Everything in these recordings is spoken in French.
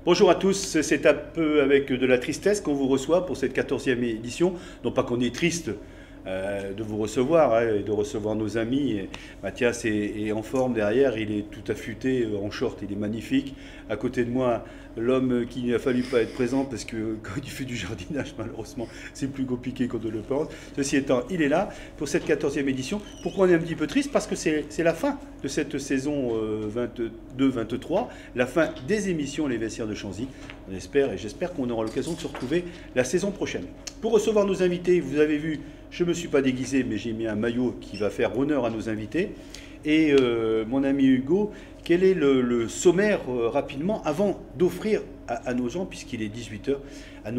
Bonjour à tous, c'est un peu avec de la tristesse qu'on vous reçoit pour cette 14e édition. Non pas qu'on est triste de vous recevoir et de recevoir nos amis. Et Mathias est en forme derrière, il est tout affûté en short, il est magnifique. À côté de moi, l'homme qui n'a fallu pas être présent parce que quand il fait du jardinage, malheureusement, c'est plus compliqué qu'on ne le pense. Ceci étant, il est là pour cette 14e édition. Pourquoi on est un petit peu triste? Parce que c'est la fin de cette saison 22-23, la fin des émissions Les Vestiaires de Chanzy. On espère et j'espère qu'on aura l'occasion de se retrouver la saison prochaine. Pour recevoir nos invités, vous avez vu, je ne me suis pas déguisé, mais j'ai mis un maillot qui va faire honneur à nos invités. Et mon ami Hugo, quel est le sommaire rapidement, avant d'offrir à nos gens, puisqu'il est 18 h, à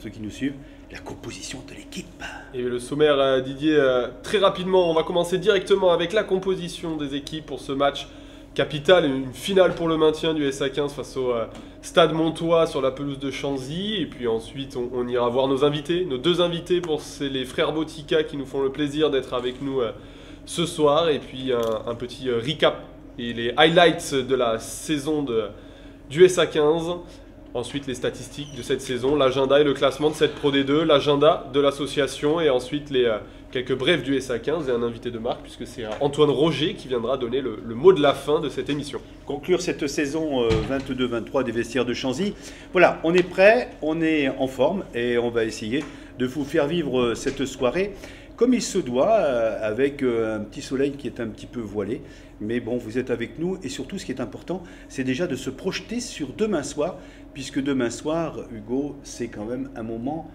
ceux qui nous suivent, la composition de l'équipe. Et le sommaire, Didier, très rapidement, on va commencer directement avec la composition des équipes pour ce match capital, une finale pour le maintien du SA15 face au Stade Montois sur la pelouse de Chanzy. Et puis ensuite, on ira voir nos invités, nos deux invités, c'est les frères Botica qui nous font le plaisir d'être avec nous ce soir. Et puis un petit recap et les highlights de la saison du SA15. Ensuite, les statistiques de cette saison, l'agenda et le classement de cette Pro D2, l'agenda de l'association et ensuite quelques brefs du SA15 et un invité de marque puisque c'est Antoine Roger qui viendra donner le mot de la fin de cette émission. Conclure cette saison 22-23 des Vestiaires de Chanzy. Voilà, on est prêt, on est en forme et on va essayer de vous faire vivre cette soirée comme il se doit, avec un petit soleil qui est un petit peu voilé. Mais bon, vous êtes avec nous et surtout ce qui est important, c'est déjà de se projeter sur demain soir, puisque demain soir, Hugo, c'est quand même un moment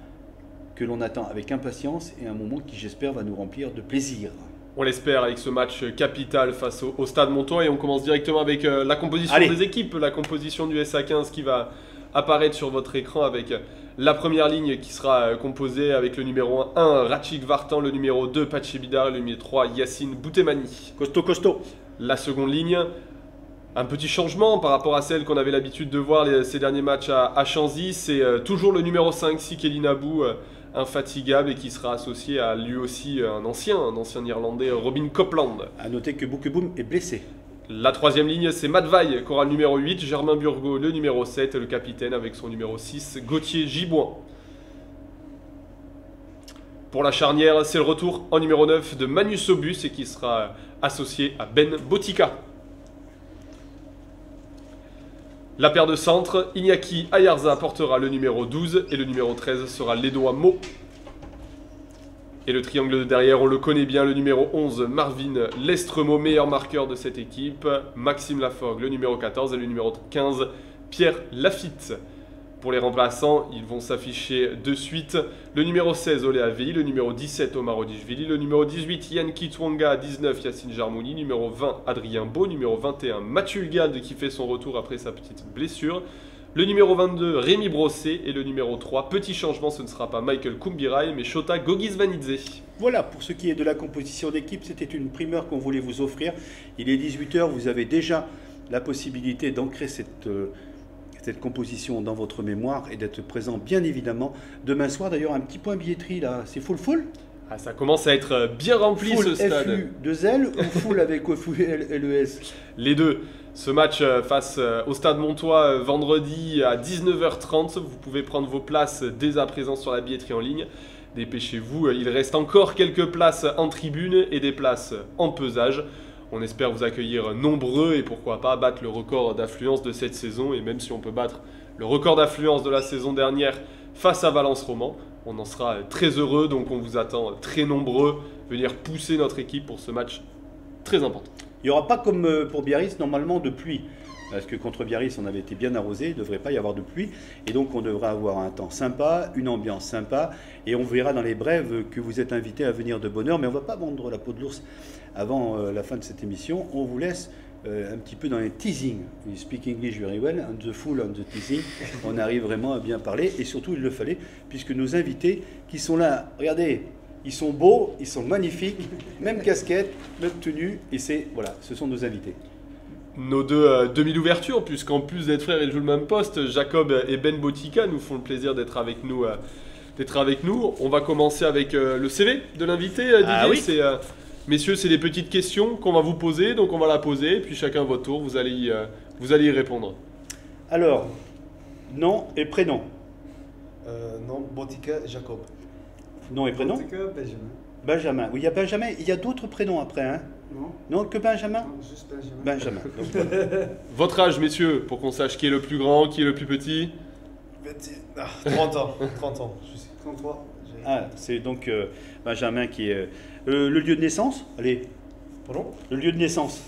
que l'on attend avec impatience et un moment qui, j'espère, va nous remplir de plaisir. On l'espère avec ce match capital face au Stade Montois et on commence directement avec la composition des équipes, la composition du SA15 qui va apparaître sur votre écran avec la première ligne qui sera composée avec le numéro 1, Rachik Vartan, le numéro 2, Pachi Bidar, le numéro 3, Yacine Boutemani. Costaud. La seconde ligne, un petit changement par rapport à celle qu'on avait l'habitude de voir ces derniers matchs à Chanzy, c'est toujours le numéro 5, Sikeli Nabou, infatigable et qui sera associé à lui aussi un ancien Irlandais, Robin Copland. A noter que Boukeboum est blessé. La troisième ligne, c'est Matt Vaille, qui aura le numéro 8, Germain Burgot, le numéro 7, et le capitaine avec son numéro 6, Gauthier Gibouin. Pour la charnière, c'est le retour en numéro 9 de Manu Sobus et qui sera associé à Ben Botica. La paire de centre, Iñaki Ayarza portera le numéro 12 et le numéro 13 sera Lédois Mo. Et le triangle de derrière, on le connaît bien, le numéro 11, Marvin Lestremo, meilleur marqueur de cette équipe, Maxime Laforgue, le numéro 14 et le numéro 15, Pierre Lafitte. Pour les remplaçants, ils vont s'afficher de suite le numéro 16, Oléa Vei, le numéro 17, Omar Odishvili, le numéro 18, Yann Kitwanga, 19, Yacine Jarmouni, numéro 20, Adrien Beau, numéro 21, Mathieu Hulgade qui fait son retour après sa petite blessure, le numéro 22, Rémi Brossé et le numéro 3, petit changement, ce ne sera pas Michael Kumbirai mais Shota Gogisvanidze. Voilà, pour ce qui est de la composition d'équipe, c'était une primeur qu'on voulait vous offrir. Il est 18 h, vous avez déjà la possibilité d'ancrer cette composition dans votre mémoire et d'être présent bien évidemment demain soir. D'ailleurs, un petit point billetterie là, c'est full. Ah, ça commence à être bien rempli full ce stade. FU2L ou full avec FU-LES? Les deux. Ce match face au Stade Montois vendredi à 19 h 30. Vous pouvez prendre vos places dès à présent sur la billetterie en ligne. Dépêchez-vous, il reste encore quelques places en tribune et des places en pesage. On espère vous accueillir nombreux et pourquoi pas battre le record d'affluence de cette saison. Et même si on peut battre le record d'affluence de la saison dernière face à Valence Roman, on en sera très heureux. Donc on vous attend très nombreux venir pousser notre équipe pour ce match très important. Il n'y aura pas comme pour Biarritz normalement de pluie. Parce que contre Biarritz, on avait été bien arrosé, il ne devrait pas y avoir de pluie. Et donc, on devrait avoir un temps sympa, une ambiance sympa. Et on verra dans les brèves que vous êtes invités à venir de bonne heure. Mais on ne va pas vendre la peau de l'ours avant la fin de cette émission. On vous laisse un petit peu dans les teasing. You speak English very well, on the full, on the teasing. On arrive vraiment à bien parler. Et surtout, il le fallait, puisque nos invités qui sont là, regardez, ils sont beaux, ils sont magnifiques, même casquette, même tenue. Et voilà, ce sont nos invités. Nos deux demi d'ouverture, puisqu'en plus d'être frères, ils jouent le même poste. Jacob et Ben Botica nous font le plaisir d'être avec nous. On va commencer avec le CV de l'invité, Didier. Ah oui. Messieurs, c'est des petites questions qu'on va vous poser, donc on va la poser, puis chacun à votre tour, vous allez y répondre. Alors, Nom et prénom. Nom, Botica, Jacob. Nom et prénom. Botica, Benjamin. Benjamin. Oui, il y a Benjamin. Il y a d'autres prénoms après, hein? Non, Non, que Benjamin? non, juste Benjamin. Benjamin. Donc, voilà. Votre âge, messieurs, pour qu'on sache qui est le plus grand, qui est le plus petit. 30 ans. 30 ans, je sais. 33. Ah, c'est donc Benjamin qui est. Le lieu de naissance? Allez, Pardon? le lieu de naissance.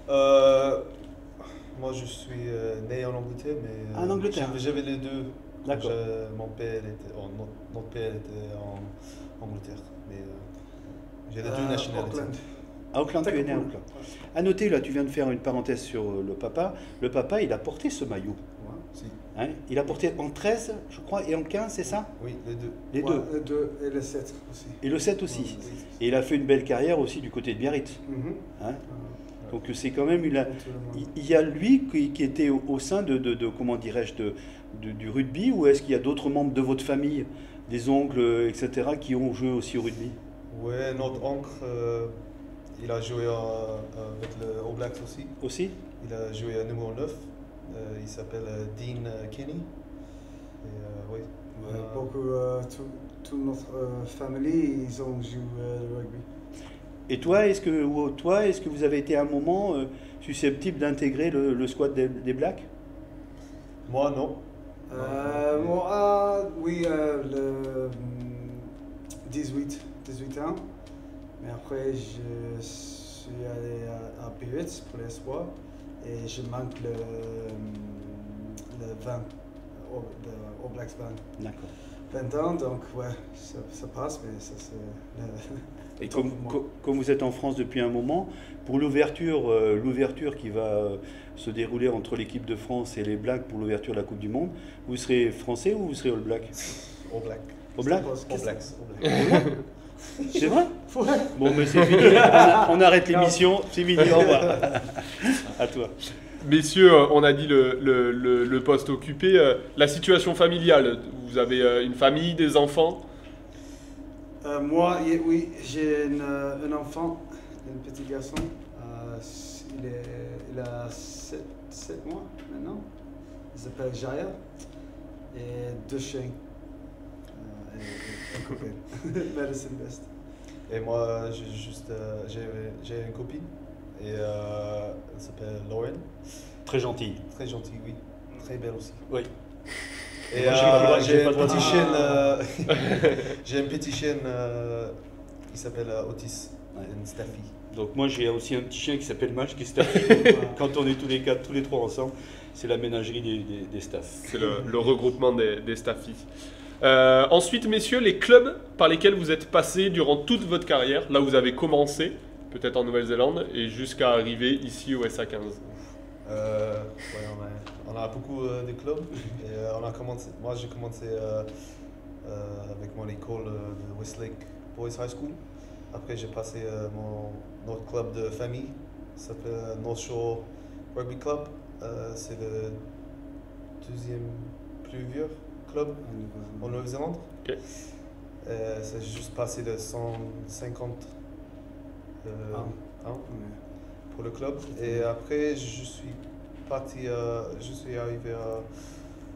Moi, je suis né en Angleterre, mais En Angleterre. j'avais les deux. D'accord. Mon père était, notre père était en Angleterre, mais j'ai les deux nationalités. Auckland. À Auckland, tu es né à Auckland. Auckland. À noter, là, tu viens de faire une parenthèse sur le papa. Le papa, il a porté ce maillot. Ouais. Si. Hein, il a porté en 13, je crois, et en 15, c'est ça? Oui, les deux. Les Ouais, deux. Le 2 et le 7 aussi. Et le 7 aussi. Ouais, oui. Et il a fait une belle carrière aussi du côté de Biarritz. Mhm. Hein. Donc c'est quand même Tout le monde. il y a lui qui était au sein de comment dirais-je du rugby, ou est-ce qu'il y a d'autres membres de votre famille, des oncles, etc., qui ont joué aussi au rugby? Ouais, notre oncle, il a joué avec le All Blacks aussi. Aussi? Il a joué à numéro 9. Il s'appelle Dean Kenny. Et, oui. Beaucoup, toute notre famille, ils ont joué le rugby. Et toi, est-ce que vous avez été à un moment susceptible d'intégrer le squad des Blacks? Moi, non. Moi, oui, le 18 ans. Mais après, je suis allé à Biarritz pour l'espoir et je manque le 20, le All Blacks 20. D'accord. 20 ans, donc ouais, ça passe, mais ça c'est... Et comme vous êtes en France depuis un moment, pour l'ouverture qui va se dérouler entre l'équipe de France et les Blacks pour l'ouverture de la Coupe du Monde, vous serez français ou vous serez All Black? All Black. All Black? All Blacks. All Blacks. C'est vrai? Bon, mais c'est fini. On arrête l'émission. C'est fini. Au revoir. À toi. Messieurs, on a dit le poste occupé. La situation familiale, vous avez une famille, des enfants? Moi, oui, j'ai un enfant, un petit garçon. Il a 7 mois maintenant. Il s'appelle Jaya. Et 2 chiens. Et un copain. Medicine Best. Et moi, j'ai une copine. Et elle s'appelle Lauren. Très gentil. Très gentille, oui. Très belle aussi. Oui. Et Moi, j'ai pas un le droit de petit dire. chien. J'ai un petit chien qui s'appelle Otis. Ouais. Une Staffy. Donc moi j'ai aussi un petit chien qui s'appelle Match qui est Staffy. Quand on est tous les trois ensemble, c'est la ménagerie des staffs. C'est le regroupement des staffies. Ensuite, messieurs, les clubs par lesquels vous êtes passés durant toute votre carrière, là où vous avez commencé, peut-être en Nouvelle-Zélande, et jusqu'à arriver ici au SA15. Ouais, on a beaucoup de clubs. Et, moi j'ai commencé avec mon école de Westlake Boys High School. Après j'ai passé notre club de famille, ça s'appelle North Shore Rugby Club. C'est le deuxième plus vieux club en Nouvelle-Zélande. Ok. C'est juste passé de 150 ans pour le club. Et après, je suis arrivé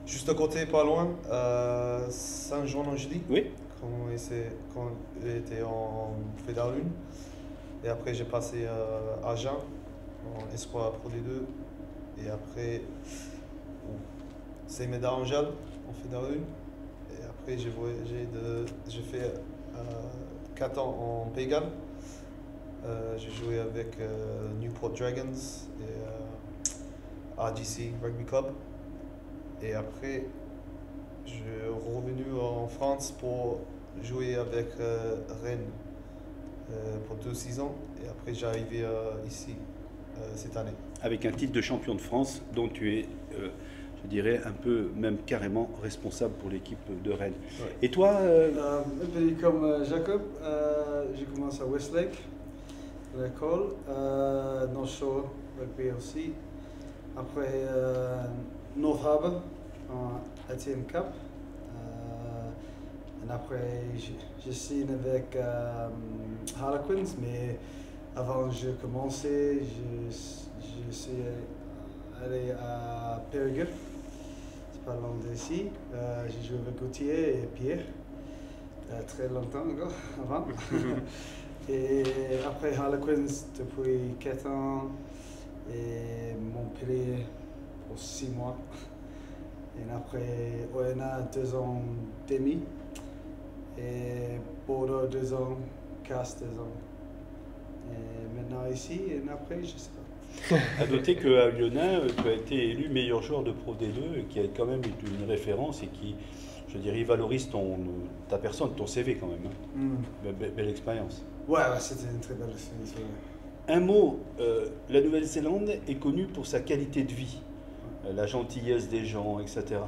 juste à côté, pas loin, à Saint-Jean-en-Angélique, Oui. quand il était en Fédéral 1. Et après, j'ai passé à Agen, en Espoir Pro D2. Et après, Saint-Médard-Angèle, en Fédéral 1. Et après, j'ai fait 4 ans en Pays de Galles. J'ai joué avec Newport Dragons et RGC Rugby Club. Et après, je suis revenu en France pour jouer avec Rennes pour 2 saisons. Et après, j'ai arrivé ici cette année. Avec un titre de champion de France dont tu es, je dirais, un peu, même carrément responsable pour l'équipe de Rennes. Ouais. Et toi Un peu comme Jacob, j'ai commencé à Westlake, à l'école, North Shore Rugby aussi. Après North Harbour, en ATM Cup. Et après, j'ai signé avec Harlequins, mais avant de commencer, j'ai essayé d'aller à Périgueux. pas loin d'ici. J'ai joué avec Gauthier et Pierre, très longtemps encore, avant. Et après Harlequins depuis 4 ans, et Montpellier pour 6 mois. Et après ONA 2 ans et demi, et Bordeaux 2 ans, Castres 2 ans. Et maintenant ici, et après, je sais pas. À noter qu'à Lyonnais, tu as été élu meilleur joueur de Pro D2, et qui a quand même une référence et qui, je dirais, valorise ta personne, ton CV quand même. Hein. Belle expérience. Ouais, c'était une très belle expérience. Un mot, la Nouvelle-Zélande est connue pour sa qualité de vie, la gentillesse des gens, etc.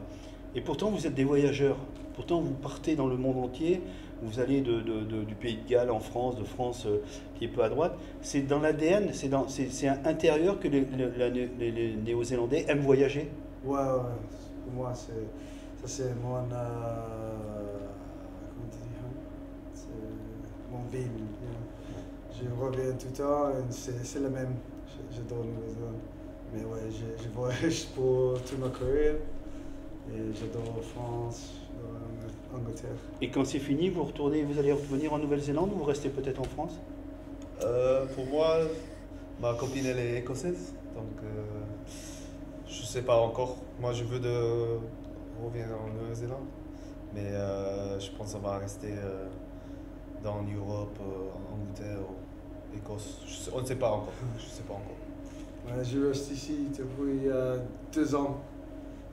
Et pourtant, vous êtes des voyageurs. Pourtant, vous partez dans le monde entier. Vous allez du Pays de Galles en France, de France qui est peu à droite. C'est dans l'ADN, c'est intérieur que les Néo-Zélandais aiment voyager. Ouais. Pour moi, c'est mon... comment tu dis, hein? C'est mon vie. Je reviens tout le temps et c'est le même. J'adore Nouvelle-Zélande. Mais ouais, je voyage pour toute ma carrière. Et j'adore France, j'adore Angleterre. Et quand c'est fini, vous allez revenir en Nouvelle-Zélande ou vous restez peut-être en France? Pour moi, ma copine elle est écossaise, donc je sais pas encore. Moi je veux revenir en Nouvelle-Zélande, mais je pense qu'on va rester dans l'Europe, en Angleterre, ou Écosse. On ne sait pas encore. Je sais pas encore. Ouais, je reste ici depuis 2 ans.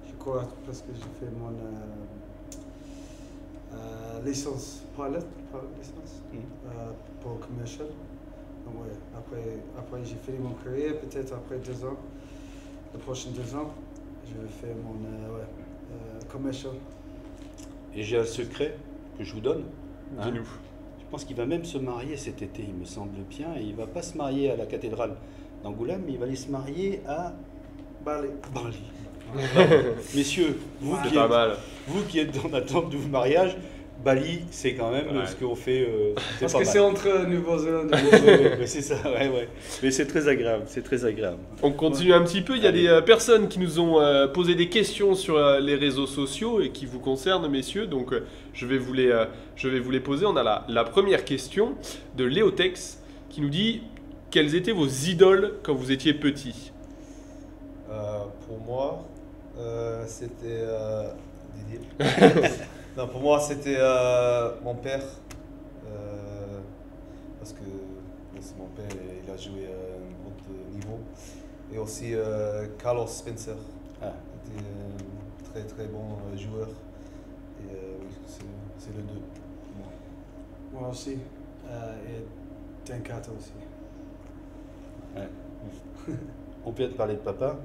Je crois, parce que j'ai fait mon licence pilot licence, pour commercial. Donc ouais, après j'ai fini mon carrière, peut-être après 2 ans, les prochains 2 ans, je vais faire mon commercial. Et j'ai un secret que je vous donne. Hein. Dis-nous. Je pense qu'il va même se marier cet été, il me semble bien. Et il ne va pas se marier à la cathédrale d'Angoulême, mais il va aller se marier à Bali. Messieurs, vous qui êtes en attente de mariage, Bali, c'est quand même ce qu'on fait. Parce que c'est entre Nouvelle-Zélande et c'est ça, ouais. Mais c'est très agréable, On continue un petit peu. Il y a des personnes qui nous ont posé des questions sur les réseaux sociaux et qui vous concernent, messieurs. Donc, je vais vous les poser. On a la première question de Léotex qui nous dit: quelles étaient vos idoles quand vous étiez petit? Pour moi, c'était Didier. Non, pour moi, c'était mon père. Parce que mon père, il a joué à un haut niveau. Et aussi Carlos Spencer. Il était un très très bon joueur. Et oui, c'est le 2 pour moi. Moi aussi. Et Tenkata aussi. Ouais. On peut parler de papa,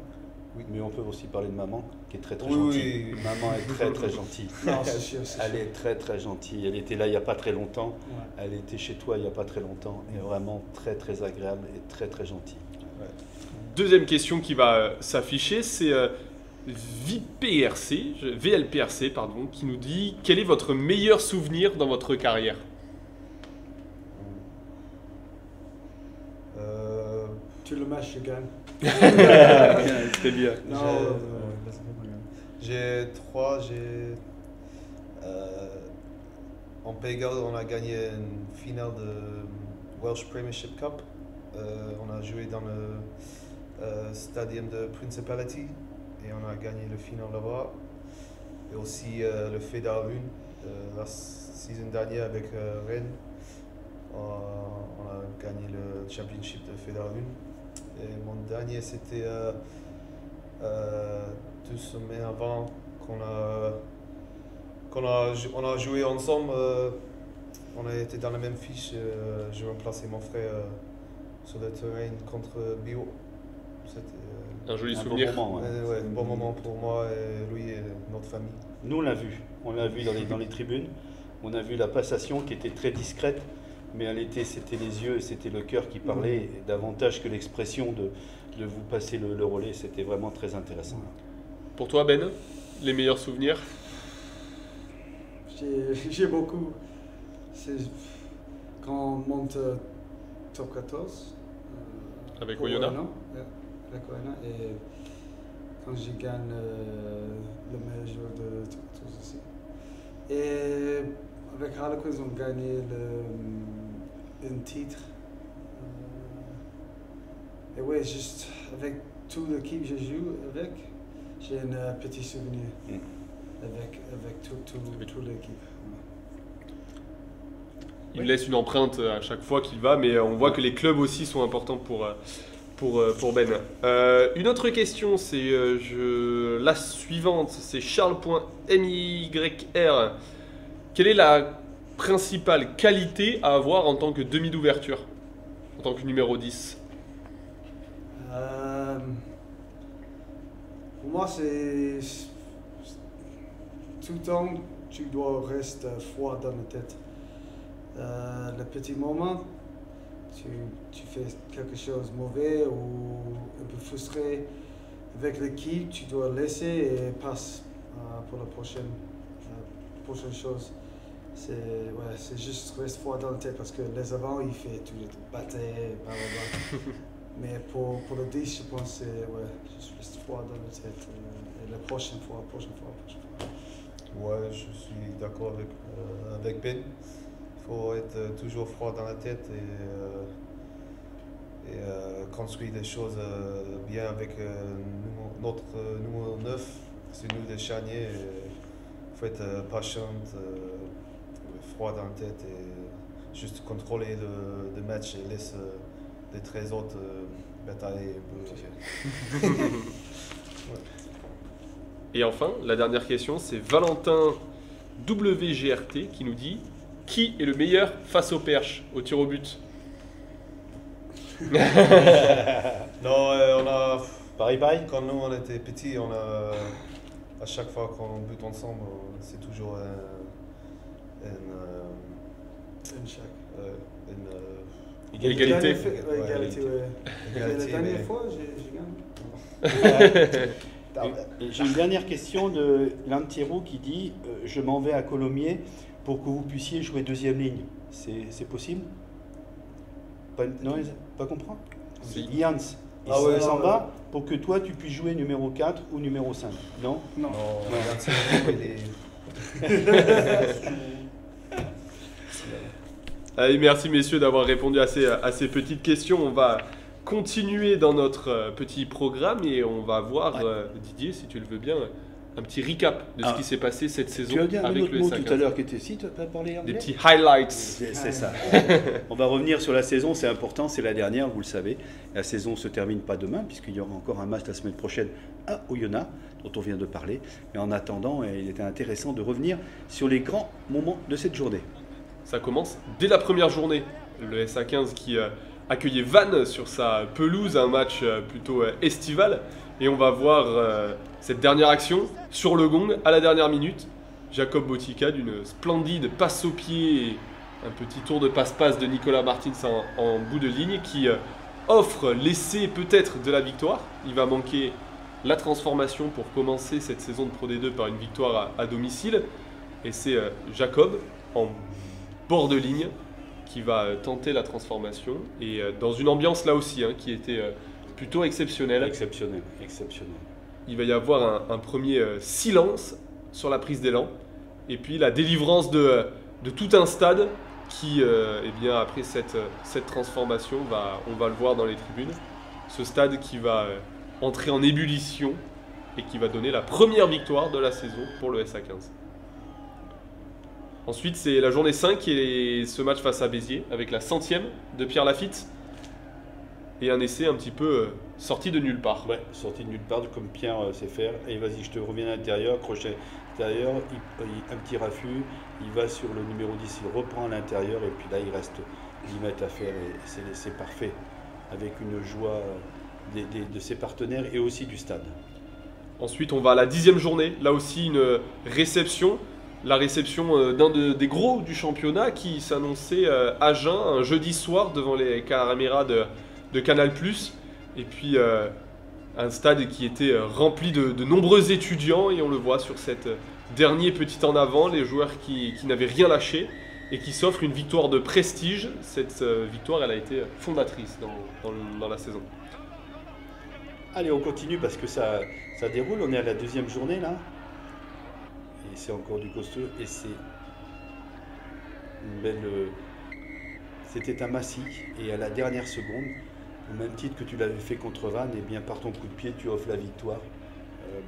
oui, mais on peut aussi parler de maman, qui est très très gentille. Oui. Maman est très très gentille. Non, c'est sûr, Elle est très très gentille. Elle était là il n'y a pas très longtemps. Ouais. Elle était chez toi il n'y a pas très longtemps. Et vraiment très très agréable et très très gentille. Ouais. Deuxième question qui va s'afficher, c'est VLPRC, pardon, qui nous dit: quel est votre meilleur souvenir dans votre carrière? Tu le match, je gagne. C'était bien. Non, j'ai 3. En Pays de Galles, on a gagné une finale de Welsh Premiership Cup. On a joué dans le stadium de Principality et on a gagné le final là-bas. Et aussi le Fédéral 1 la saison dernière avec Rennes. On a gagné le championship de Fédéral 1. Et mon dernier, c'était 2 semaines avant qu'on a joué ensemble. On a été dans la même fiche. Je remplaçais mon frère sur le terrain contre Bio. C'était un joli souvenir. Bon moment, ouais, un bon moment pour moi et lui et notre famille. Nous, on l'a vu. On l'a vu dans les tribunes. On a vu la passation qui était très discrète. Mais c'était les yeux et c'était le cœur qui parlait, davantage que l'expression de vous passer le relais. C'était vraiment très intéressant. Pour toi, Ben, les meilleurs souvenirs? J'ai beaucoup. C'est quand on monte top 14. Avec Oyonnax. Avec Oyonnax. Et quand je gagne le meilleur joueur de tous aussi. Et avec Harlequins, on gagnait un titre. Et ouais, juste avec toute l'équipe que je joue avec, j'ai un petit souvenir avec toute l'équipe. Il laisse une empreinte à chaque fois qu'il va, mais on voit que les clubs aussi sont importants pour Ben. Une autre question, c'est la suivante, c'est Charles.MYR. Quelle est la principale qualité à avoir en tant que demi d'ouverture, en tant que numéro 10? Pour moi, c'est tout le temps, tu dois rester froid dans la tête. Le petit moment, tu fais quelque chose de mauvais ou un peu frustré avec l'équipe, tu dois laisser et passer pour la prochaine chose. C'est juste rester froid dans la tête parce que les avant, il fait tout le bataille, blablabla. Mais pour le 10, je pense que juste rester froid dans la tête. Et la prochaine fois. Ouais, je suis d'accord avec Ben. Il faut être toujours froid dans la tête et construire les choses bien avec notre numéro 9. C'est nous les charniers. Il faut être patient, froid dans la tête et juste contrôler le match et laisser les 13 autres batailler un peu. Ouais. Et enfin, la dernière question, c'est Valentin WGRT qui nous dit: qui est le meilleur face au perche, au tir au but? Non, on a... Pareil. Quand nous on était petits, on a... À chaque fois qu'on bute ensemble, c'est toujours Égalité. Égalité. La dernière fois, j'ai gagné. J'ai une dernière question de Lantiro qui dit je m'en vais à Colomiers pour que vous puissiez jouer deuxième ligne. C'est possible? Non, pas comprendre? Si. Jans, il ouais, s'en non, va pour que toi tu puisses jouer numéro 4 ou numéro 5. Non? Non. Allez, merci messieurs d'avoir répondu à ces petites questions. On va continuer dans notre petit programme et on va voir, Didier, si tu le veux bien, un petit recap de ce qui s'est passé cette saison Tu as dit un avec autre le mot SA15. tout à l'heure qui était si, tu as parlé anglais? Des petits highlights. C'est ça. On va revenir sur la saison, c'est important, c'est la dernière, vous le savez. La saison ne se termine pas demain, puisqu'il y aura encore un match la semaine prochaine à Oyonnax, dont on vient de parler. Mais en attendant, il était intéressant de revenir sur les grands moments de cette journée. Ça commence dès la première journée. Le SA15 qui accueillait Vannes sur sa pelouse, un match plutôt estival. Et on va voir cette dernière action sur le gong à la dernière minute. Jacob Botica d'une splendide passe au pied et un petit tour de passe-passe de Nicolas Martins en bout de ligne qui offre l'essai peut-être de la victoire. Il va manquer la transformation pour commencer cette saison de Pro D2 par une victoire à domicile. Et c'est Jacob en bord de ligne qui va tenter la transformation. Et dans une ambiance là aussi qui était plutôt exceptionnelle. Exceptionnel. Il va y avoir un premier silence sur la prise d'élan. Et puis la délivrance de tout un stade qui, après cette transformation, on va le voir dans les tribunes. Ce stade qui va entrer en ébullition et qui va donner la première victoire de la saison pour le SA15. Ensuite, c'est la journée 5 et ce match face à Béziers avec la 100e de Pierre Lafitte et un essai un petit peu sorti de nulle part. Ouais, sorti de nulle part, comme Pierre sait faire. Et vas-y, je te reviens à l'intérieur, crochet intérieur, un petit raffut, il va sur le numéro 10, il reprend à l'intérieur et puis là, il reste 10 mètres à faire et c'est parfait. Avec une joie de ses partenaires et aussi du stade. Ensuite, on va à la 10e journée, là aussi une réception. La réception d'un des gros du championnat qui s'annonçait à Jeun un jeudi soir devant les caméras de Canal+. Et puis un stade qui était rempli de nombreux étudiants et on le voit sur cette dernier petit en avant, les joueurs qui n'avaient rien lâché et qui s'offrent une victoire de prestige. Cette victoire, elle a été fondatrice dans la saison. Allez, on continue parce que ça déroule. On est à la deuxième journée là. Et c'est encore du costaud. Et c'est une belle. C'était un Massy. Et à la dernière seconde, au même titre que tu l'avais fait contre Vannes, et bien par ton coup de pied, tu offres la victoire.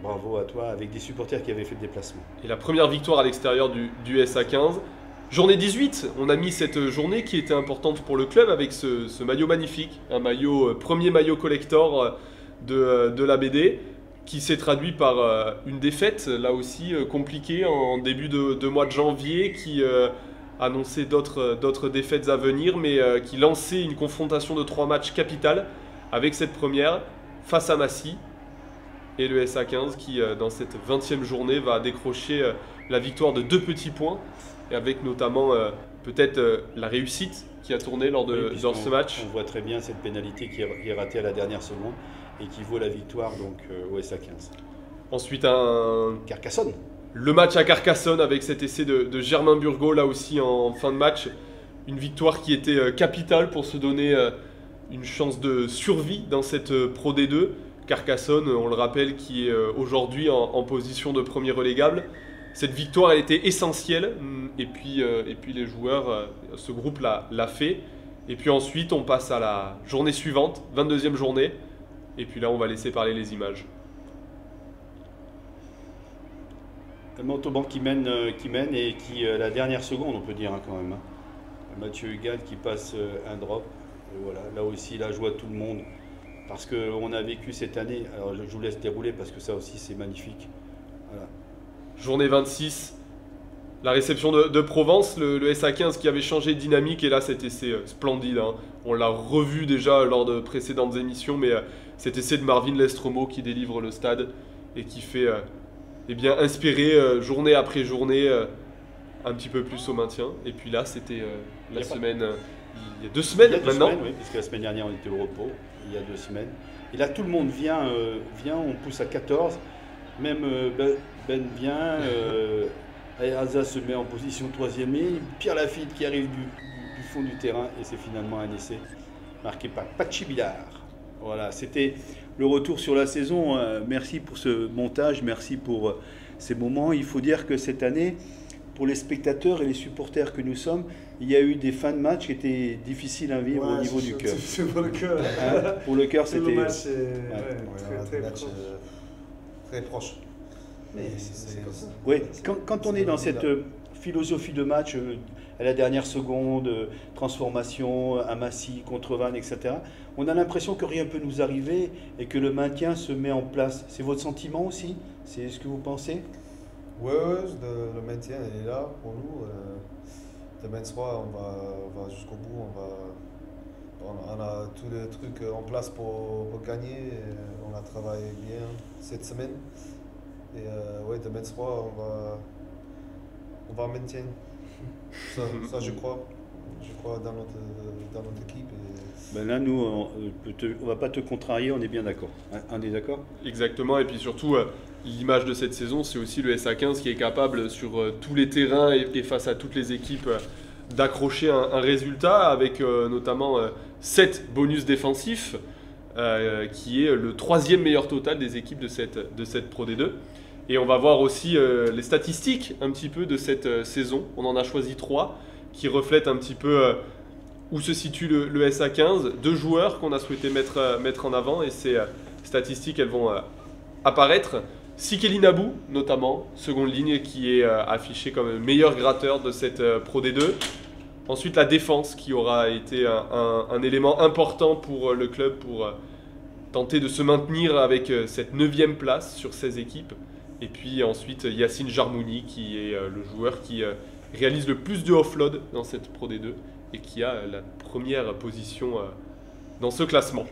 Bravo à toi, avec des supporters qui avaient fait le déplacement. Et la première victoire à l'extérieur du SA15. Journée 18, on a mis cette journée qui était importante pour le club avec ce maillot magnifique, un maillot, premier maillot collector de la BD, qui s'est traduit par une défaite, là aussi compliquée, en début de mois de janvier, qui annonçait d'autres défaites à venir, mais qui lançait une confrontation de 3 matchs capitales avec cette première face à Massy. Et le SA15 qui, dans cette 20e journée, va décrocher la victoire de 2 petits points, et avec notamment peut-être la réussite qui a tourné lors de ce match. On voit très bien cette pénalité qui est ratée à la dernière seconde et qui vaut la victoire donc, au SA15. Ensuite, Carcassonne. Le match à Carcassonne avec cet essai de Germain Burgot, là aussi en fin de match. Une victoire qui était capitale pour se donner une chance de survie dans cette Pro D2. Carcassonne, on le rappelle, qui est aujourd'hui en position de premier relégable. Cette victoire, elle était essentielle, et puis les joueurs, ce groupe l'a fait. Et puis ensuite, on passe à la journée suivante, 22e journée, et puis là, on va laisser parler les images. Montauban qui mène et qui, la dernière seconde, on peut dire hein, quand même. Hein. Mathieu Hugal qui passe un drop. Et voilà, là aussi, la joie de tout le monde. Parce qu'on a vécu cette année, alors je vous laisse dérouler parce que ça aussi, c'est magnifique. Voilà. Journée 26, la réception de Provence, le SA15 qui avait changé de dynamique, et là cet essai splendide, hein. On l'a revu déjà lors de précédentes émissions, mais cet essai de Marvin Lestromo qui délivre le stade et qui fait eh bien, inspirer journée après journée un petit peu plus au maintien. Et puis là c'était la semaine, il y a 2 semaines maintenant. Oui, puisque la semaine dernière on était au repos, il y a 2 semaines. Et là tout le monde vient, on pousse à 14. Même Ben vient, Ayarza se met en position 3e ligne, Pierre Lafitte qui arrive du fond du terrain et c'est finalement un essai marqué par Pachi Billard. Voilà, c'était le retour sur la saison. Merci pour ce montage, merci pour ces moments. Il faut dire que cette année, pour les spectateurs et les supporters que nous sommes, il y a eu des fins de match qui étaient difficiles à vivre au niveau du cœur. C'est pour le cœur. Pour le cœur, c'était... Le match très proche. Très proche. Mais c'est comme ça. Oui, quand on est dans cette philosophie de match, à la dernière seconde, transformation, à Massy, contre Vannes, etc., on a l'impression que rien ne peut nous arriver et que le maintien se met en place. C'est votre sentiment aussi? C'est ce que vous pensez? Oui, le maintien est là pour nous. Demain soir, on va jusqu'au bout. On a tous les trucs en place pour gagner. On a travaillé bien cette semaine. Et ouais, demain soir, on va maintenir. Ça, je crois. Je crois dans notre équipe. Ben là, nous, on ne va pas te contrarier, on est bien d'accord. On est d'accord? Exactement, et puis surtout, l'image de cette saison, c'est aussi le SA15 qui est capable sur tous les terrains et face à toutes les équipes d'accrocher un résultat avec notamment 7 bonus défensifs, qui est le 3e meilleur total des équipes de cette Pro D2. Et on va voir aussi les statistiques un petit peu de cette saison. On en a choisi 3 qui reflètent un petit peu où se situe le SA15. 2 joueurs qu'on a souhaité mettre en avant, et ces statistiques elles vont apparaître. Sikeli Nabou notamment, seconde ligne, qui est affiché comme meilleur gratteur de cette Pro D2. Ensuite la défense qui aura été un élément important pour le club pour tenter de se maintenir avec cette 9e place sur 16 équipes. Et puis ensuite Yacine Jarmouni qui est le joueur qui réalise le plus de offload dans cette Pro D2 et qui a la première position dans ce classement.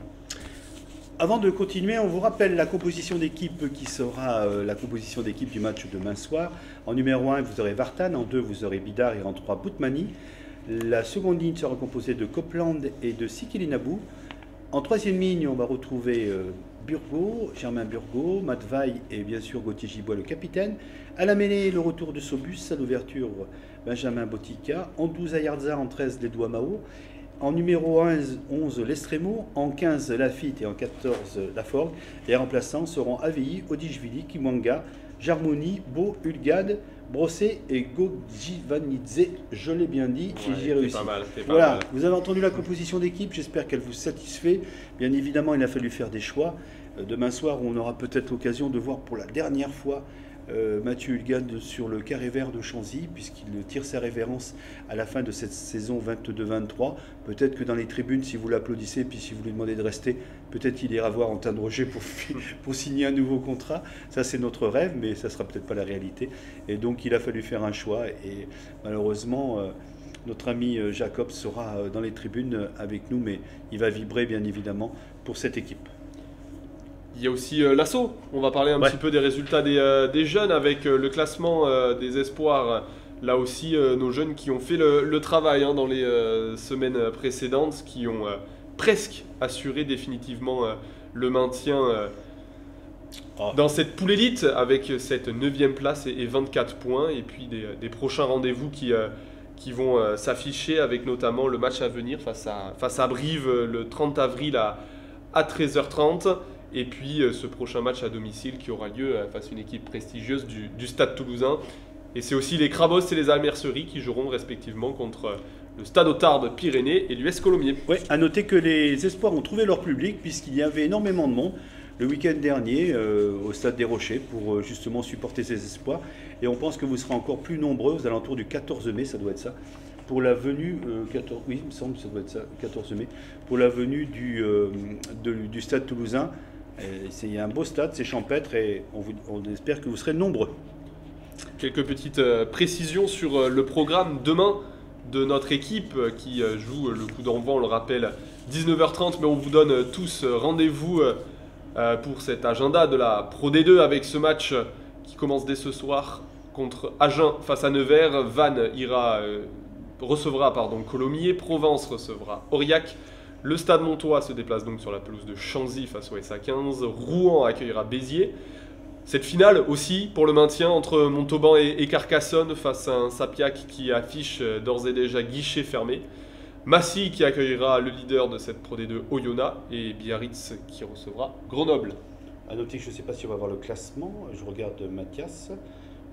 Avant de continuer, on vous rappelle la composition d'équipe qui sera la composition d'équipe du match de demain soir. En numéro 1, vous aurez Vartan, en 2, vous aurez Bidar et en 3, Boutmani. La seconde ligne sera composée de Copeland et de Sikeli Nabou. En 3e ligne, on va retrouver Burgot, Germain Burgot, Matt Vaille et bien sûr Gauthier Gibois, le capitaine. À la mêlée, le retour de Sobus, à l'ouverture Benjamin Botica. En 12, Ayarza, en 13, les Doigts Mao. En numéro 11, l'Estremo, en 15, Lafitte et en 14, Laforgue. Les remplaçants seront Avi, Odishvili, Kimwanga, Jarmoni, Beau, Ulgade, Brossé et Gogivanidze. Je l'ai bien dit et j'ai réussi. Pas mal, voilà, mal. vous avez entendu la composition d'équipe, j'espère qu'elle vous satisfait. Bien évidemment, il a fallu faire des choix. Demain soir, on aura peut-être l'occasion de voir pour la dernière fois Mathieu Hulgade sur le carré vert de Chanzy, puisqu'il tire sa révérence à la fin de cette saison 22-23. Peut-être que dans les tribunes, si vous l'applaudissez, puis si vous lui demandez de rester, peut-être qu'il ira voir Antoine Roger pour signer un nouveau contrat. Ça, c'est notre rêve, mais ça ne sera peut-être pas la réalité. Et donc, il a fallu faire un choix. Et malheureusement, notre ami Jacob sera dans les tribunes avec nous, mais il va vibrer, bien évidemment, pour cette équipe. Il y a aussi l'assaut. On va parler un petit peu des résultats des jeunes avec le classement des espoirs. Là aussi, nos jeunes qui ont fait le travail dans les semaines précédentes, qui ont presque assuré définitivement le maintien dans cette poule élite avec cette 9e place et 24 points. Et puis des prochains rendez-vous qui vont s'afficher avec notamment le match à venir face à Brive le 30 avril à 13h30. Et puis ce prochain match à domicile qui aura lieu face à une équipe prestigieuse du Stade Toulousain. Et c'est aussi les Crabos et les Almerceries qui joueront respectivement contre le Stade Otard Pyrénées et l'US Colomiers. Oui, à noter que les espoirs ont trouvé leur public puisqu'il y avait énormément de monde le week-end dernier au Stade des Rochers pour justement supporter ces espoirs. Et on pense que vous serez encore plus nombreux aux alentours du 14 mai, ça doit être ça, pour la venue, oui, il me semble que ça doit être ça, 14 mai, pour la venue du Stade Toulousain. Il y a un beau stade, c'est champêtre et on espère que vous serez nombreux. Quelques petites précisions sur le programme demain de notre équipe qui joue le coup d'envoi, on le rappelle, 19h30, mais on vous donne tous rendez-vous pour cet agenda de la Pro D2 avec ce match qui commence dès ce soir contre Agen face à Nevers. Vannes recevra Colomiers, Provence recevra Aurillac. Le Stade Montois se déplace donc sur la pelouse de Chanzy face au SA15. Rouen accueillera Béziers. Cette finale aussi pour le maintien entre Montauban et Carcassonne face à un Sapiac qui affiche d'ores et déjà guichet fermé. Massy qui accueillera le leader de cette Pro D2 Oyonnax et Biarritz qui recevra Grenoble. À noter que je ne sais pas si on va voir le classement. Je regarde Mathias.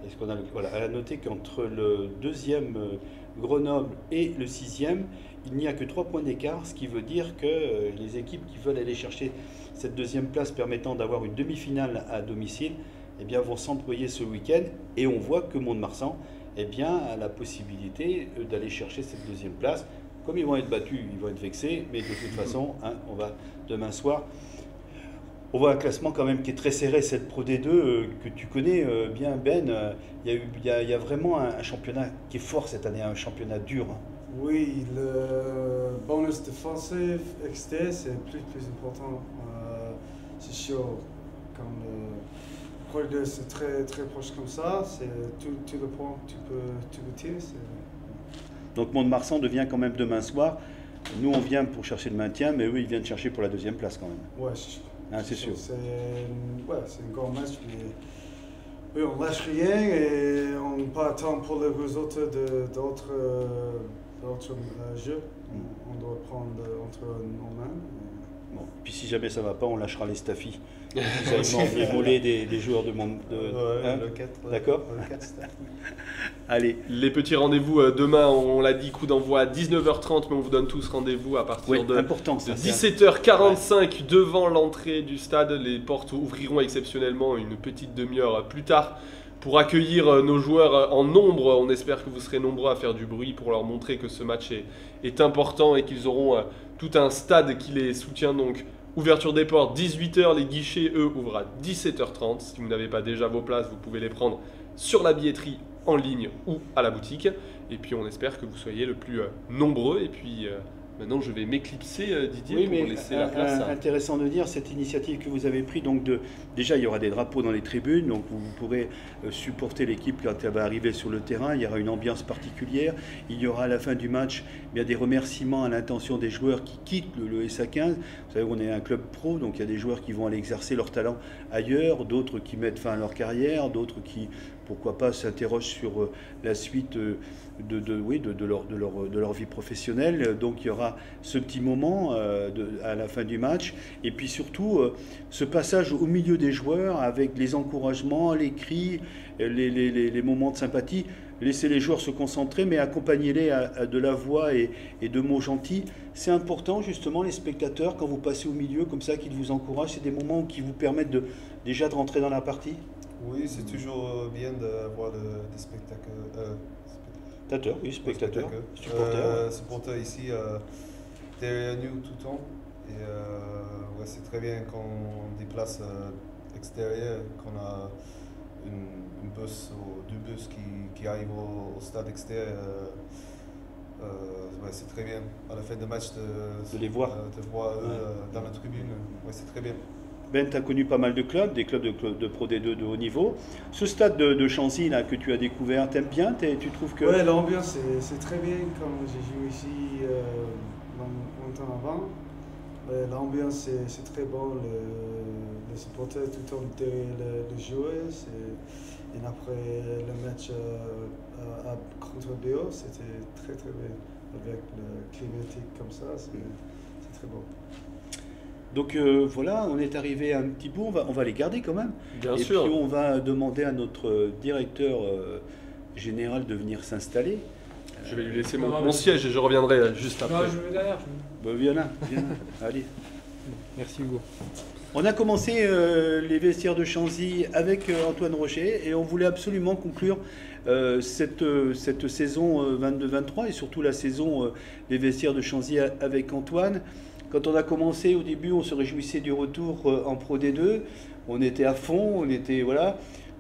Est-ce qu'on a voilà, à noter qu'entre le 2e Grenoble et le 6e, il n'y a que 3 points d'écart, ce qui veut dire que les équipes qui veulent aller chercher cette 2e place permettant d'avoir une demi-finale à domicile eh bien, vont s'employer ce week-end. Et on voit que Mont-de-Marsan eh bien, a la possibilité d'aller chercher cette 2e place. Comme ils vont être battus, ils vont être vexés, mais de toute façon, on va demain soir. On voit un classement quand même qui est très serré, cette Pro D2 que tu connais bien, Ben. Il y a vraiment un championnat qui est fort cette année, un championnat dur. Oui, le bonus défensif XT, c'est plus important. C'est sûr, quand le Pro D2 c'est très, très proche comme ça, c'est tout le point que tu peux tirer. Donc Mont-de-Marsan devient quand même demain soir. Nous, on vient pour chercher le maintien, mais eux, ils viennent chercher pour la 2e place quand même. Ouais, c'est sûr. C'est un grand match, mais oui, on lâche rien et on n'a pas attendre pour les résultats d'autres jeux. On doit prendre entre nos mains. Bon, puis si jamais ça ne va pas, on lâchera les staffis. Ils avaient volé des joueurs de monde. Le 4. D'accord. Allez. Les petits rendez-vous demain, on l'a dit, coup d'envoi à 19h30, mais on vous donne tous rendez-vous à partir de 17h45 devant l'entrée du stade. Les portes ouvriront exceptionnellement une petite demi-heure plus tard pour accueillir nos joueurs en nombre. On espère que vous serez nombreux à faire du bruit pour leur montrer que ce match est important et qu'ils auront tout un stade qui les soutient. Donc, ouverture des portes, 18h, les guichets, eux, ouvrent à 17h30. Si vous n'avez pas déjà vos places, vous pouvez les prendre sur la billetterie en ligne ou à la boutique. Et puis, on espère que vous soyez le plus nombreux. Et puis, maintenant, je vais m'éclipser, Didier, pour laisser la place. Intéressant de dire, cette initiative que vous avez prise, donc déjà, il y aura des drapeaux dans les tribunes, donc vous pourrez supporter l'équipe quand elle va arriver sur le terrain. Il y aura une ambiance particulière. Il y aura à la fin du match bien des remerciements à l'intention des joueurs qui quittent le SA15. Vous savez, on est un club pro, donc il y a des joueurs qui vont aller exercer leur talent ailleurs, d'autres qui mettent fin à leur carrière, d'autres qui, pourquoi pas, s'interrogent sur la suite de leur vie professionnelle. Donc il y aura ce petit moment à la fin du match. Et puis surtout, ce passage au milieu des joueurs avec les encouragements, les cris, les moments de sympathie. Laissez les joueurs se concentrer, mais accompagnez-les à de la voix et de mots gentils. C'est important, justement, les spectateurs, quand vous passez au milieu, comme ça, qu'ils vous encouragent. C'est des moments qui vous permettent déjà de rentrer dans la partie. Oui, c'est toujours bien d'avoir des spectateurs. Spectateurs, supporters ici derrière nous tout le temps. Et ouais, c'est très bien quand on déplace extérieur, qu'on a une bus ou deux bus qui arrivent au stade extérieur. Ouais, c'est très bien. À la fin de match, de les voir, dans la tribune, ouais, c'est très bien. Ben, tu as connu pas mal de clubs, des clubs de Pro D2 de haut niveau. Ce stade de Chanzy là, que tu as découvert, t'aimes bien? Tu trouves que... Ouais, l'ambiance c'est très bien. Quand j'ai joué ici longtemps avant, l'ambiance c'est très bon. Les supporters tout le temps derrière les joueurs. Et après le match contre BO, c'était très très bien. Avec le climatique comme ça, c'est très beau. Donc voilà, on est arrivé à un petit bout, on va les garder quand même. Bien et sûr. Puis on va demander à notre directeur général de venir s'installer. Je vais lui laisser mon siège et je reviendrai juste après. Non, je vais derrière. Viens là. Allez. Merci Hugo. On a commencé les vestiaires de Chanzy avec Antoine Rocher et on voulait absolument conclure cette saison 22-23 et surtout la saison des vestiaires de Chanzy avec Antoine. Quand on a commencé au début, on se réjouissait du retour en Pro D2. On était à fond, voilà.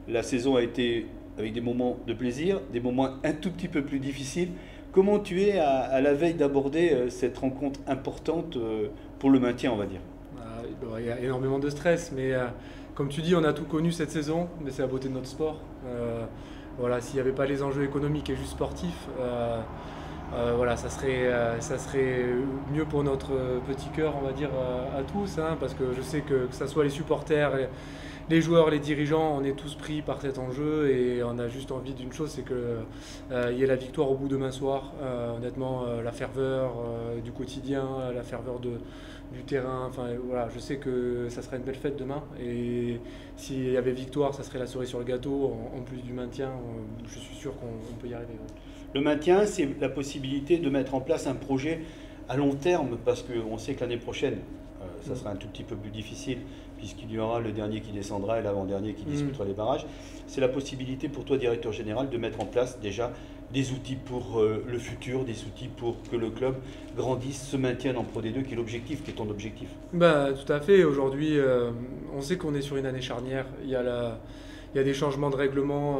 La saison a été avec des moments de plaisir, des moments un tout petit peu plus difficiles. Comment tu es à la veille d'aborder cette rencontre importante pour le maintien, on va dire? Il y a énormément de stress, mais comme tu dis, on a tout connu cette saison, mais c'est la beauté de notre sport. Voilà, s'il n'y avait pas les enjeux économiques et juste sportifs, voilà, ça serait mieux pour notre petit cœur, on va dire, à tous, hein, parce que je sais que ça soit les supporters, les joueurs, les dirigeants, on est tous pris par cet enjeu et on a juste envie d'une chose, c'est qu'il y ait la victoire au bout demain soir. Honnêtement, la ferveur du quotidien, la ferveur du terrain, enfin voilà, je sais que ça sera une belle fête demain et s'il y avait victoire, ça serait la cerise sur le gâteau, en plus du maintien, je suis sûr qu'on peut y arriver. Ouais. Le maintien, c'est la possibilité de mettre en place un projet à long terme, parce qu'on sait que l'année prochaine, ça sera un tout petit peu plus difficile, puisqu'il y aura le dernier qui descendra et l'avant-dernier qui disputera les barrages. C'est la possibilité pour toi, directeur général, de mettre en place déjà des outils pour le futur, des outils pour que le club grandisse, se maintienne en Pro D2, qui est l'objectif, qui est ton objectif. Tout à fait. Aujourd'hui, on sait qu'on est sur une année charnière. Il y a des changements de règlement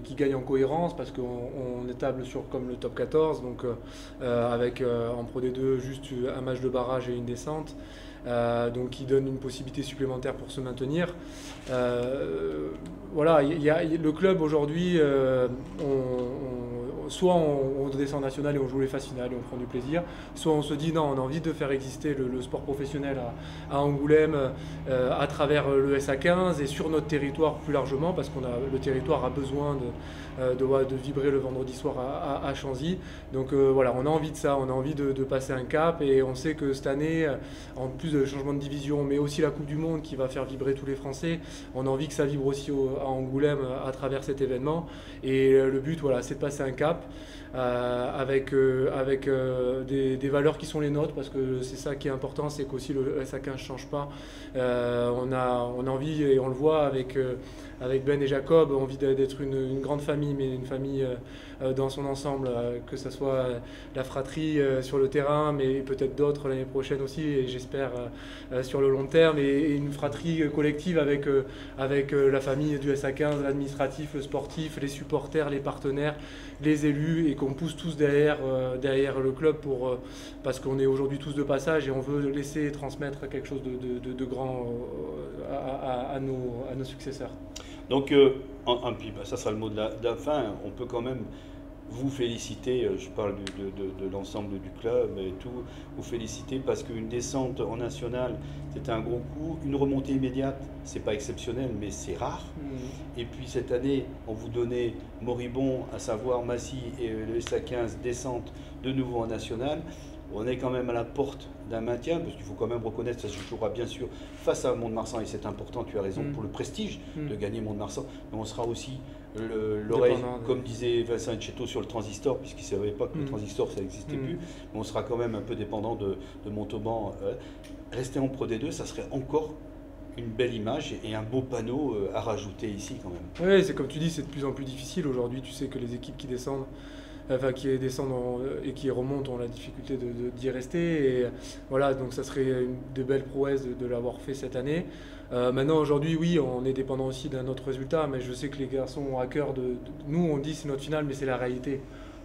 qui gagnent en cohérence parce qu'on est table sur comme le top 14, donc avec en Pro D2 juste un match de barrage et une descente, donc qui donne une possibilité supplémentaire pour se maintenir. Voilà, le club aujourd'hui, soit on descend en national et on joue les phases finales et on prend du plaisir, soit on se dit non, on a envie de faire exister le sport professionnel à Angoulême à travers le SA15 et sur notre territoire plus largement, parce que le territoire a besoin de vibrer le vendredi soir à Chanzy. Donc voilà, on a envie de ça, on a envie de passer un cap et on sait que cette année, en plus de changement de division, mais aussi la Coupe du Monde qui va faire vibrer tous les Français, on a envie que ça vibre aussi à Angoulême à travers cet événement. Et le but, voilà, c'est de passer un cap avec des valeurs qui sont les nôtres, parce que c'est ça qui est important, c'est qu'aussi le SA15 ne change pas. On a envie, et on le voit avec Ben et Jacob, envie d'être une grande famille, mais une famille dans son ensemble, que ce soit la fratrie sur le terrain, mais peut-être d'autres l'année prochaine aussi, et j'espère sur le long terme, et une fratrie collective avec la famille du SA15, l'administratif, le sportif, les supporters, les partenaires, les élus, et qu'on pousse tous derrière le club parce qu'on est aujourd'hui tous de passage et on veut laisser transmettre quelque chose de grand à nos successeurs. Donc, ça sera le mot de la fin, on peut quand même vous féliciter, je parle de l'ensemble du club et tout, vous féliciter parce qu'une descente en national, c'était un gros coup. Une remontée immédiate, c'est pas exceptionnel, mais c'est rare. Et puis cette année, on vous donnait moribond, à savoir Massy et le SA15 descente de nouveau en national. On est quand même à la porte d'un maintien, parce qu'il faut quand même reconnaître, ça se jouera bien sûr face à Mont-de-Marsan, et c'est important, tu as raison, pour le prestige de gagner Mont-de-Marsan, mais on sera aussi l'oreille, comme disait Vincent Etcheto sur le transistor, puisqu'il ne savait pas que le transistor ça n'existait plus, mais on sera quand même un peu dépendant de Montauban. Rester en Pro D2, ça serait encore une belle image et un beau panneau à rajouter ici quand même. Oui, c'est comme tu dis, c'est de plus en plus difficile aujourd'hui. Tu sais que les équipes qui descendent, et qui remontent ont la difficulté d'y rester. Et voilà, donc ça serait une de belles prouesses de l'avoir fait cette année. Maintenant, aujourd'hui, oui, on est dépendant aussi d'un autre résultat, mais je sais que les garçons ont à cœur nous, on dit c'est notre finale, mais c'est la réalité.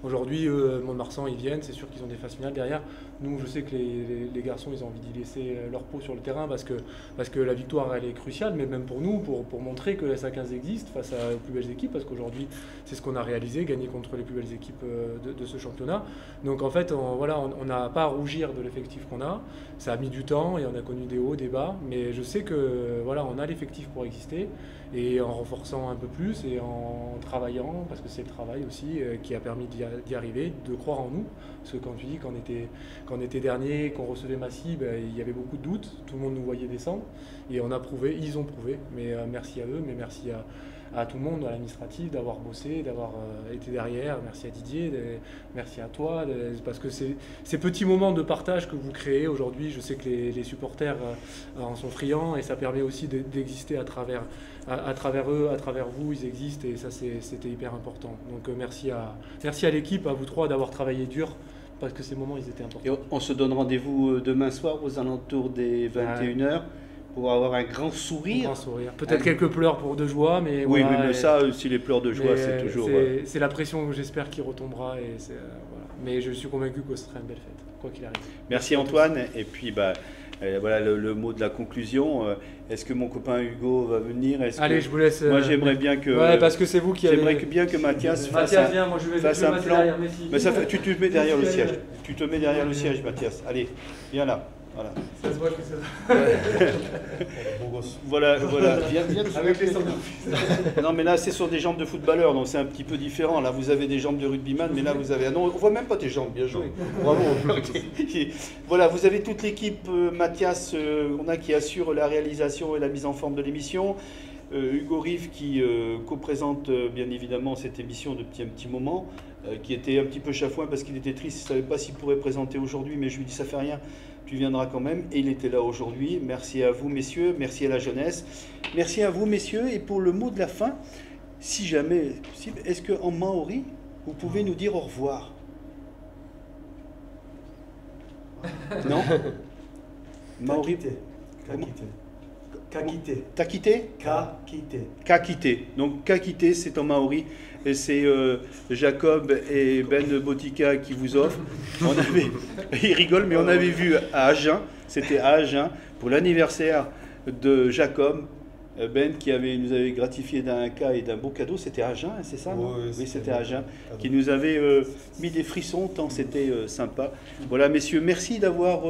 Aujourd'hui, Mont-de-Marsan, ils viennent, c'est sûr qu'ils ont des phases finales derrière. Nous, je sais que les garçons, ils ont envie d'y laisser leur peau sur le terrain parce que la victoire, elle est cruciale, mais même pour nous, pour montrer que le SA15 existe face aux plus belles équipes, parce qu'aujourd'hui, c'est ce qu'on a réalisé, gagner contre les plus belles équipes de ce championnat. Donc en fait, on n'a pas à rougir de l'effectif qu'on a. Ça a mis du temps et on a connu des hauts, des bas, mais je sais que voilà, on a l'effectif pour exister. Et en renforçant un peu plus et en travaillant, parce que c'est le travail aussi qui a permis d'y arriver, de croire en nous. Parce que quand tu dis qu'on était dernier, qu'on recevait Massy, il y avait beaucoup de doutes, tout le monde nous voyait descendre. Et on a prouvé, ils ont prouvé. Mais merci à eux, mais merci à tout le monde, à l'administratif, d'avoir bossé, d'avoir été derrière. Merci à Didier, merci à toi, parce que ces petits moments de partage que vous créez aujourd'hui, je sais que les supporters en sont friands et ça permet aussi d'exister à travers eux, à travers vous, ils existent et ça c'était hyper important. Donc merci à l'équipe, à vous trois d'avoir travaillé dur parce que ces moments ils étaient importants. Et on se donne rendez-vous demain soir aux alentours des 21h pour avoir un grand sourire. Un grand sourire. Peut-être quelques pleurs de joie, mais oui, voilà, mais ça aussi les pleurs de joie c'est toujours... C'est la pression que j'espère qui retombera et voilà. Mais je suis convaincu que ce sera une belle fête, quoi qu'il arrive. Merci Antoine, et puis voilà le mot de la conclusion. Est-ce que mon copain Hugo va venir? Allez, je vous laisse. Moi, j'aimerais bien que. Ouais, parce que c'est vous qui avez. J'aimerais bien que Mathias fasse viens, moi je vais un plan. Derrière Messi. Mais tu te mets derrière le siège. Tu te mets derrière le siège, Mathias. Allez, viens là. Voilà. Ça se voit que c'est Voilà. Viens. Avec les sons. Non, mais là, c'est sur des jambes de footballeur, donc c'est un petit peu différent. Là, vous avez des jambes de rugbyman, mais là, vous avez. Non, on voit même pas tes jambes, bien joué. Bravo. Voilà, vous avez toute l'équipe, Mathias, qui assure la réalisation et la mise en forme de l'émission. Hugo Rive qui co-présente bien évidemment cette émission depuis un petit moment, qui était un petit peu chafouin parce qu'il était triste, il ne savait pas s'il pourrait présenter aujourd'hui, mais je lui dis ça fait rien, tu viendras quand même, et il était là aujourd'hui. Merci à vous messieurs, merci à la jeunesse, merci à vous messieurs, et pour le mot de la fin, si jamais, est-ce qu'en maori, vous pouvez nous dire au revoir? Non? Maori. Kakite. Takite? Kakite. Kakite. Donc Kakite, c'est en maori. Et c'est Jacob et Ben Botica qui vous offrent. Il rigole, mais on avait vu à Agen, c'était à Agen, pour l'anniversaire de Jacob, Ben qui nous avait gratifié d'un cas et d'un beau cadeau. C'était à Agen, c'est ça? Oui, c'était à Agen, qui nous avait mis des frissons tant c'était sympa. Voilà, messieurs, merci d'avoir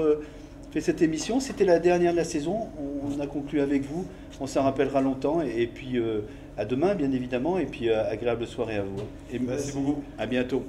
fait cette émission. C'était la dernière de la saison. On a conclu avec vous. On s'en rappellera longtemps. Et puis à demain, bien évidemment. Et puis agréable soirée à vous. Et merci beaucoup. À bientôt.